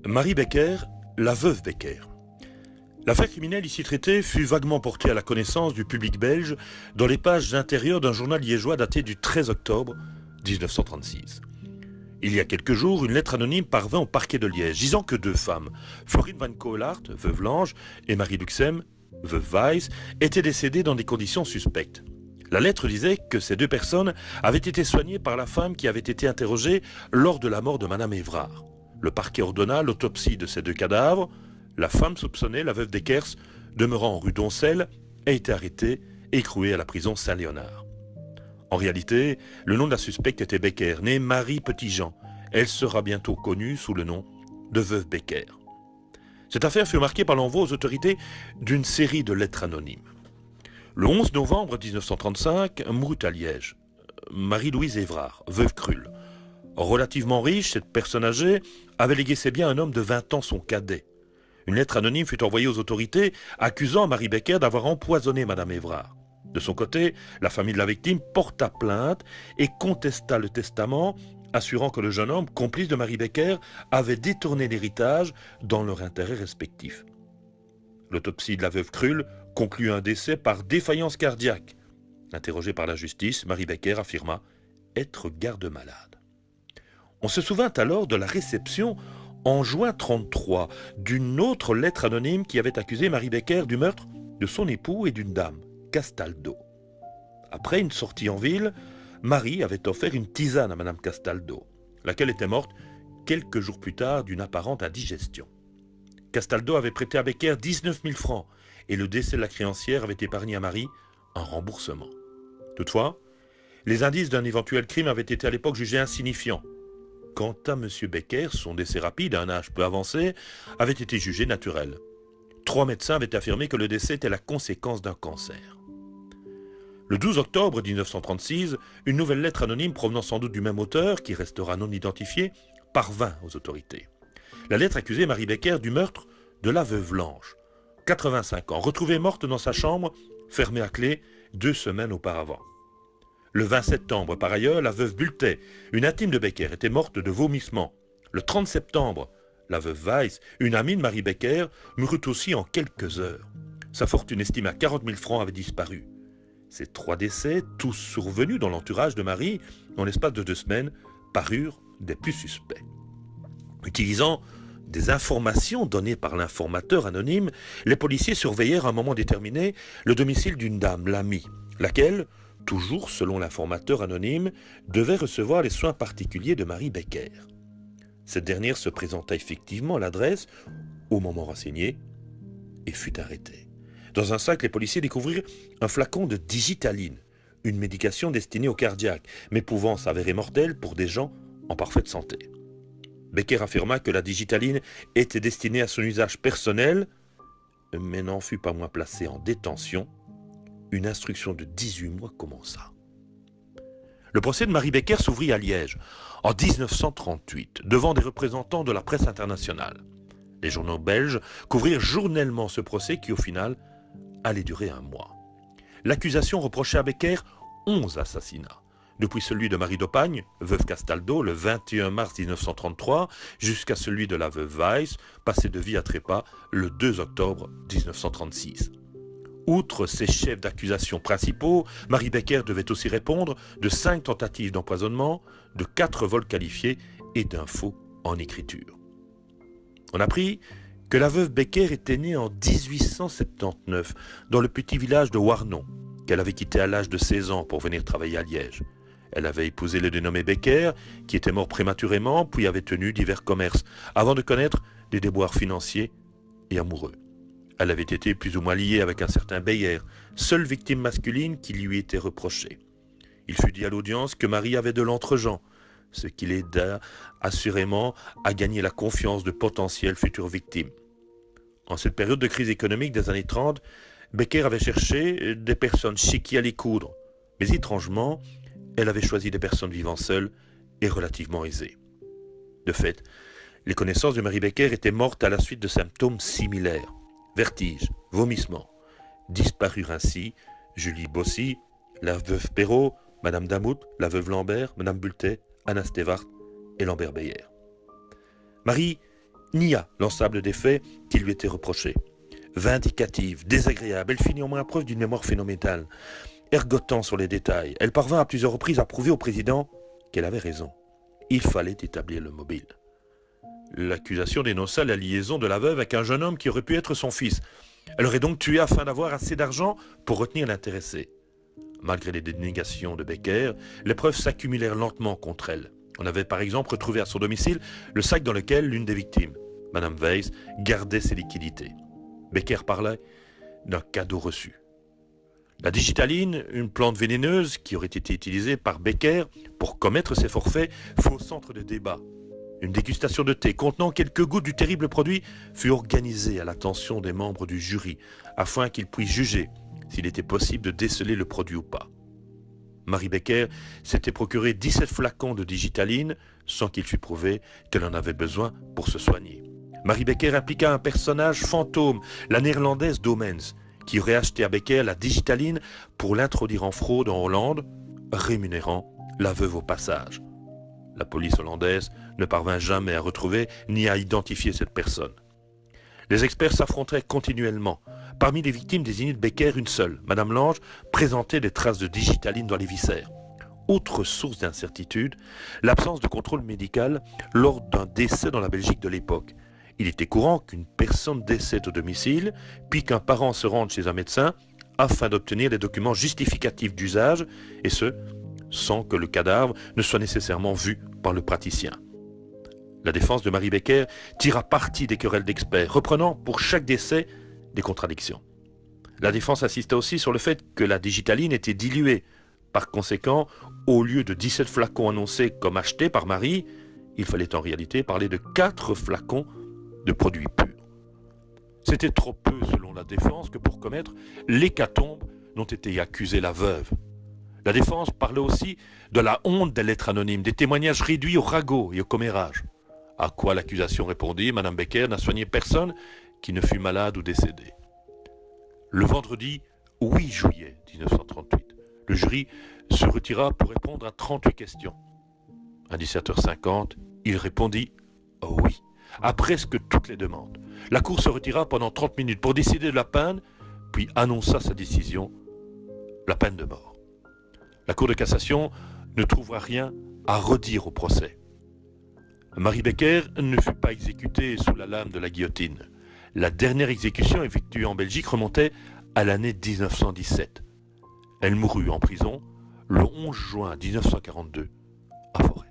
Marie Becker, la veuve Becker. L'affaire criminelle ici traitée fut vaguement portée à la connaissance du public belge dans les pages intérieures d'un journal liégeois daté du 13 octobre 1936. Il y a quelques jours, une lettre anonyme parvint au parquet de Liège disant que deux femmes, Florine Van Coelaert, veuve Lange, et Marie Luxem, veuve Weiss, étaient décédées dans des conditions suspectes. La lettre disait que ces deux personnes avaient été soignées par la femme qui avait été interrogée lors de la mort de Madame Évrard. Le parquet ordonna l'autopsie de ces deux cadavres. La femme soupçonnée, la veuve Dekers, demeurant en rue Doncel, a été arrêtée et écrouée à la prison Saint-Léonard. En réalité, le nom de la suspecte était Becker, née Marie Petitjean. Elle sera bientôt connue sous le nom de veuve Becker. Cette affaire fut marquée par l'envoi aux autorités d'une série de lettres anonymes. Le 11 novembre 1935, mourut à Liège Marie-Louise Évrard, veuve Krull. Relativement riche, cette personne âgée avait légué ses biens à un homme de 20 ans, son cadet. Une lettre anonyme fut envoyée aux autorités accusant Marie Becker d'avoir empoisonné Madame Évrard. De son côté, la famille de la victime porta plainte et contesta le testament, assurant que le jeune homme, complice de Marie Becker, avait détourné l'héritage dans leur intérêt respectif. L'autopsie de la veuve Krull conclut un décès par défaillance cardiaque. Interrogée par la justice, Marie Becker affirma être garde-malade. On se souvint alors de la réception en juin 1933 d'une autre lettre anonyme qui avait accusé Marie Becker du meurtre de son époux et d'une dame, Castaldo. Après une sortie en ville, Marie avait offert une tisane à Madame Castaldo, laquelle était morte quelques jours plus tard d'une apparente indigestion. Castaldo avait prêté à Becker 19 000 francs et le décès de la créancière avait épargné à Marie un remboursement. Toutefois, les indices d'un éventuel crime avaient été à l'époque jugés insignifiants. Quant à M. Becker, son décès rapide à un âge peu avancé avait été jugé naturel. 3 médecins avaient affirmé que le décès était la conséquence d'un cancer. Le 12 octobre 1936, une nouvelle lettre anonyme provenant sans doute du même auteur, qui restera non identifié, parvint aux autorités. La lettre accusait Marie Becker du meurtre de la veuve Lange, 85 ans, retrouvée morte dans sa chambre, fermée à clé 2 semaines auparavant. Le 20 septembre, par ailleurs, la veuve Bultet, une intime de Becker, était morte de vomissements. Le 30 septembre, la veuve Weiss, une amie de Marie Becker, mourut aussi en quelques heures. Sa fortune estimée à 40 000 francs avait disparu. Ces 3 décès, tous survenus dans l'entourage de Marie, en l'espace de 2 semaines, parurent des plus suspects. Utilisant des informations données par l'informateur anonyme, les policiers surveillèrent à un moment déterminé le domicile d'une dame, l'amie, laquelle, toujours selon l'informateur anonyme, devait recevoir les soins particuliers de Marie Becker. Cette dernière se présenta effectivement à l'adresse au moment renseigné et fut arrêtée. Dans un sac, les policiers découvrirent un flacon de digitaline, une médication destinée aux cardiaques, mais pouvant s'avérer mortelle pour des gens en parfaite santé. Becker affirma que la digitaline était destinée à son usage personnel, mais n'en fut pas moins placée en détention. Une instruction de 18 mois commença. Le procès de Marie Becker s'ouvrit à Liège en 1938 devant des représentants de la presse internationale. Les journaux belges couvrirent journellement ce procès qui au final allait durer 1 mois. L'accusation reprochait à Becker 11 assassinats, depuis celui de Marie d'Opagne, veuve Castaldo, le 21 mars 1933, jusqu'à celui de la veuve Weiss, passée de vie à trépas le 2 octobre 1936. Outre ses chefs d'accusation principaux, Marie Becker devait aussi répondre de 5 tentatives d'empoisonnement, de 4 vols qualifiés et d'un faux en écriture. On apprit que la veuve Becker était née en 1879 dans le petit village de Warnon, qu'elle avait quitté à l'âge de 16 ans pour venir travailler à Liège. Elle avait épousé le dénommé Becker, qui était mort prématurément, puis avait tenu divers commerces, avant de connaître des déboires financiers et amoureux. Elle avait été plus ou moins liée avec un certain Beyer, seule victime masculine qui lui était reprochée. Il fut dit à l'audience que Marie avait de l'entre-gens, ce qui l'aida assurément à gagner la confiance de potentielles futures victimes. En cette période de crise économique des années 30, Becker avait cherché des personnes chez qui aller coudre, mais étrangement, elle avait choisi des personnes vivant seules et relativement aisées. De fait, les connaissances de Marie Becker étaient mortes à la suite de symptômes similaires. Vertige, vomissement. Disparurent ainsi Julie Bossy, la veuve Perrault, Madame Damout, la veuve Lambert, Madame Bultet, Anna Stewart et Lambert Beyer. Marie nia l'ensemble des faits qui lui étaient reprochés. Vindicative, désagréable, elle fit néanmoins preuve d'une mémoire phénoménale. Ergotant sur les détails, elle parvint à plusieurs reprises à prouver au président qu'elle avait raison. Il fallait établir le mobile. L'accusation dénonça la liaison de la veuve avec un jeune homme qui aurait pu être son fils. Elle aurait donc tué afin d'avoir assez d'argent pour retenir l'intéressé. Malgré les dénégations de Becker, les preuves s'accumulèrent lentement contre elle. On avait par exemple retrouvé à son domicile le sac dans lequel l'une des victimes, Madame Weiss, gardait ses liquidités. Becker parlait d'un cadeau reçu. La digitaline, une plante vénéneuse qui aurait été utilisée par Becker pour commettre ses forfaits, fut au centre de débat. Une dégustation de thé contenant quelques gouttes du terrible produit fut organisée à l'attention des membres du jury afin qu'ils puissent juger s'il était possible de déceler le produit ou pas. Marie Becker s'était procuré 17 flacons de digitaline sans qu'il fût prouvé qu'elle en avait besoin pour se soigner. Marie Becker impliqua un personnage fantôme, la néerlandaise Domens, qui aurait acheté à Becker la digitaline pour l'introduire en fraude en Hollande, rémunérant la veuve au passage. La police hollandaise ne parvint jamais à retrouver ni à identifier cette personne. Les experts s'affrontèrent continuellement. Parmi les victimes désignées de Becker, une seule, Madame Lange, présentait des traces de digitaline dans les viscères. Autre source d'incertitude, l'absence de contrôle médical lors d'un décès dans la Belgique de l'époque. Il était courant qu'une personne décède au domicile, puis qu'un parent se rende chez un médecin afin d'obtenir des documents justificatifs d'usage, et ce, sans que le cadavre ne soit nécessairement vu par le praticien. La défense de Marie Becker tira parti des querelles d'experts, reprenant pour chaque décès des contradictions. La défense insista aussi sur le fait que la digitaline était diluée. Par conséquent, au lieu de 17 flacons annoncés comme achetés par Marie, il fallait en réalité parler de 4 flacons de produits purs. C'était trop peu, selon la défense, que pour commettre l'hécatombe dont était accusée la veuve. La défense parlait aussi de la honte des lettres anonymes, des témoignages réduits au ragot et au commérage. À quoi l'accusation répondit, Madame Becker n'a soigné personne qui ne fut malade ou décédé. Le vendredi 8 juillet 1938, le jury se retira pour répondre à 38 questions. À 17h50, il répondit « oui » à presque toutes les demandes. La cour se retira pendant 30 minutes pour décider de la peine, puis annonça sa décision, la peine de mort. La Cour de cassation ne trouvera rien à redire au procès. Marie Becker ne fut pas exécutée sous la lame de la guillotine. La dernière exécution effectuée en Belgique remontait à l'année 1917. Elle mourut en prison le 11 juin 1942 à Forêt.